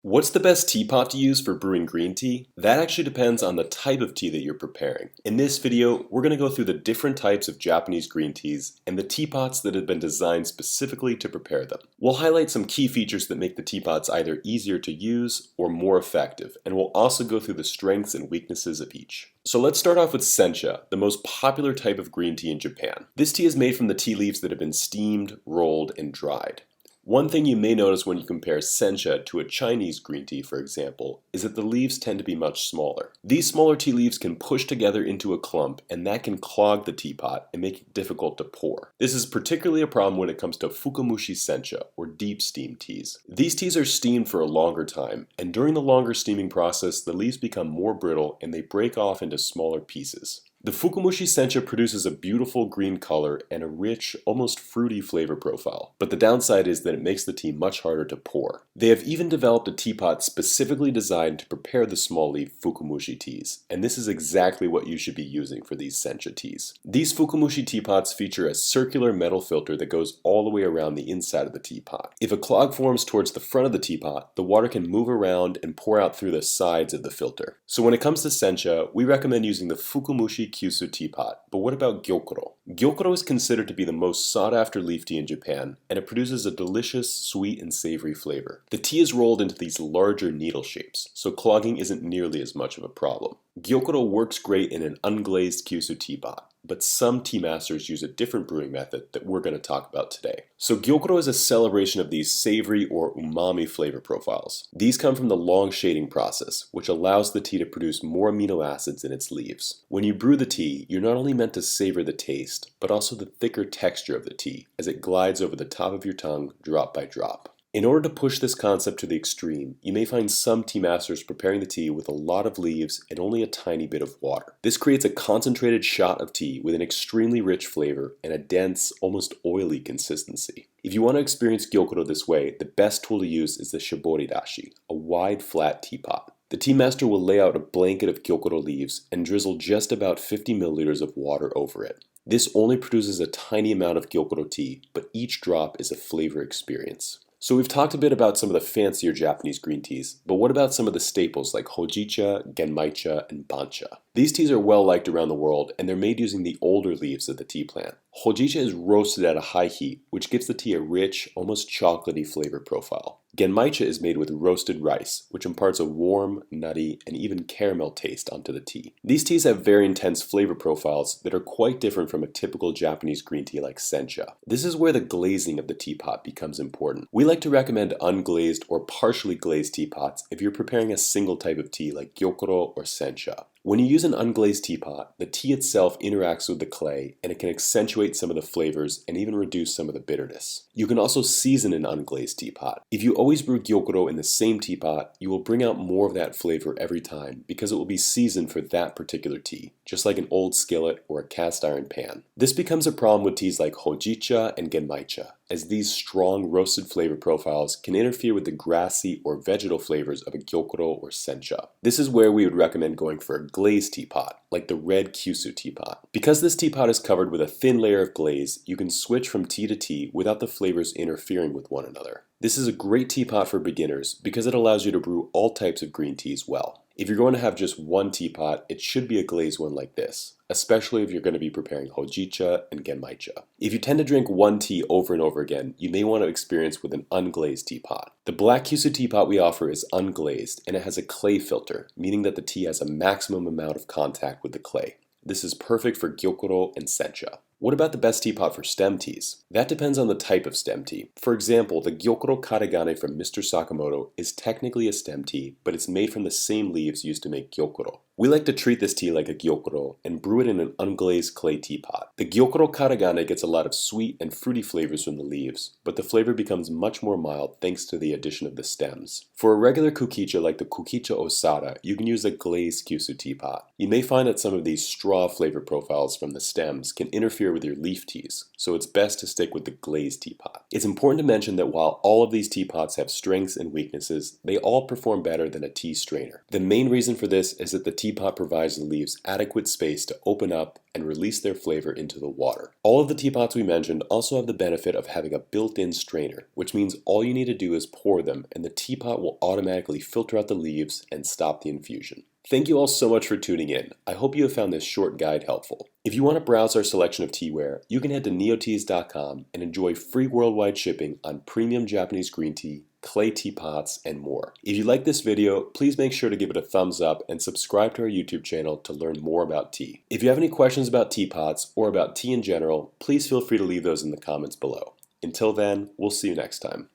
What's the best teapot to use for brewing green tea? That actually depends on the type of tea that you're preparing. In this video, we're going to go through the different types of Japanese green teas and the teapots that have been designed specifically to prepare them. We'll highlight some key features that make the teapots either easier to use or more effective, and we'll also go through the strengths and weaknesses of each. So let's start off with Sencha, the most popular type of green tea in Japan. This tea is made from the tea leaves that have been steamed, rolled, and dried. One thing you may notice when you compare Sencha to a Chinese green tea, for example, is that the leaves tend to be much smaller. These smaller tea leaves can push together into a clump, and that can clog the teapot and make it difficult to pour. This is particularly a problem when it comes to Fukamushi Sencha, or deep steam teas. These teas are steamed for a longer time, and during the longer steaming process, the leaves become more brittle and they break off into smaller pieces. The Fukamushi Sencha produces a beautiful green color and a rich, almost fruity flavor profile, but the downside is that it makes the tea much harder to pour. They have even developed a teapot specifically designed to prepare the small leaf Fukamushi teas, and this is exactly what you should be using for these Sencha teas. These Fukamushi teapots feature a circular metal filter that goes all the way around the inside of the teapot. If a clog forms towards the front of the teapot, the water can move around and pour out through the sides of the filter. So when it comes to Sencha, we recommend using the Fukamushi Kyusu teapot, but what about Gyokuro? Gyokuro is considered to be the most sought-after leaf tea in Japan, and it produces a delicious, sweet, and savory flavor. The tea is rolled into these larger needle shapes, so clogging isn't nearly as much of a problem. Gyokuro works great in an unglazed Kyusu teapot, but some tea masters use a different brewing method that we're going to talk about today. So Gyokuro is a celebration of these savory or umami flavor profiles. These come from the long shading process, which allows the tea to produce more amino acids in its leaves. When you brew the tea, you're not only meant to savor the taste, but also the thicker texture of the tea as it glides over the top of your tongue drop by drop. In order to push this concept to the extreme, you may find some tea masters preparing the tea with a lot of leaves and only a tiny bit of water. This creates a concentrated shot of tea with an extremely rich flavor and a dense, almost oily consistency. If you want to experience Gyokuro this way, the best tool to use is the Shiboridashi, a wide, flat teapot. The tea master will lay out a blanket of Gyokuro leaves and drizzle just about 50 milliliters of water over it. This only produces a tiny amount of Gyokuro tea, but each drop is a flavor experience. So we've talked a bit about some of the fancier Japanese green teas, but what about some of the staples like Hojicha, Genmaicha, and Matcha? These teas are well liked around the world, and they're made using the older leaves of the tea plant. Hojicha is roasted at a high heat, which gives the tea a rich, almost chocolatey flavor profile. Genmaicha is made with roasted rice, which imparts a warm, nutty, and even caramel taste onto the tea. These teas have very intense flavor profiles that are quite different from a typical Japanese green tea like Sencha. This is where the glazing of the teapot becomes important. We like to recommend unglazed or partially glazed teapots if you're preparing a single type of tea like Gyokuro or Sencha. When you use an unglazed teapot, the tea itself interacts with the clay and it can accentuate some of the flavors and even reduce some of the bitterness. You can also season an unglazed teapot. If you always brew Gyokuro in the same teapot, you will bring out more of that flavor every time because it will be seasoned for that particular tea, just like an old skillet or a cast iron pan. This becomes a problem with teas like Hojicha and Genmaicha, as these strong roasted flavor profiles can interfere with the grassy or vegetal flavors of a Gyokuro or Sencha. This is where we would recommend going for a glazed teapot, like the red Kyusu teapot. Because this teapot is covered with a thin layer of glaze, you can switch from tea to tea without the flavors interfering with one another. This is a great teapot for beginners because it allows you to brew all types of green teas well. If you're going to have just one teapot, it should be a glazed one like this, especially if you're going to be preparing Hojicha and Genmaicha. If you tend to drink one tea over and over again, you may want to experience with an unglazed teapot. The black Kyusu teapot we offer is unglazed, and it has a clay filter, meaning that the tea has a maximum amount of contact with the clay. This is perfect for Gyokuro and Sencha. What about the best teapot for stem teas? That depends on the type of stem tea. For example, the Gyokuro Karegane from Mr. Sakamoto is technically a stem tea, but it's made from the same leaves used to make Gyokuro. We like to treat this tea like a Gyokuro and brew it in an unglazed clay teapot. The Gyokuro Karegane gets a lot of sweet and fruity flavors from the leaves, but the flavor becomes much more mild thanks to the addition of the stems. For a regular kukicha like the Kukicha Osada, you can use a glazed Kyusu teapot. You may find that some of these straw flavor profiles from the stems can interfere with your leaf teas, so it's best to stick with the glazed teapot. It's important to mention that while all of these teapots have strengths and weaknesses, they all perform better than a tea strainer. The main reason for this is that the tea teapot provides the leaves adequate space to open up and release their flavor into the water. All of the teapots we mentioned also have the benefit of having a built-in strainer, which means all you need to do is pour them and the teapot will automatically filter out the leaves and stop the infusion. Thank you all so much for tuning in. I hope you have found this short guide helpful. If you want to browse our selection of teaware, you can head to neoteas.com and enjoy free worldwide shipping on premium Japanese green tea, clay teapots, and more. If you like this video, please make sure to give it a thumbs up and subscribe to our YouTube channel to learn more about tea. If you have any questions about teapots or about tea in general, please feel free to leave those in the comments below. Until then, we'll see you next time.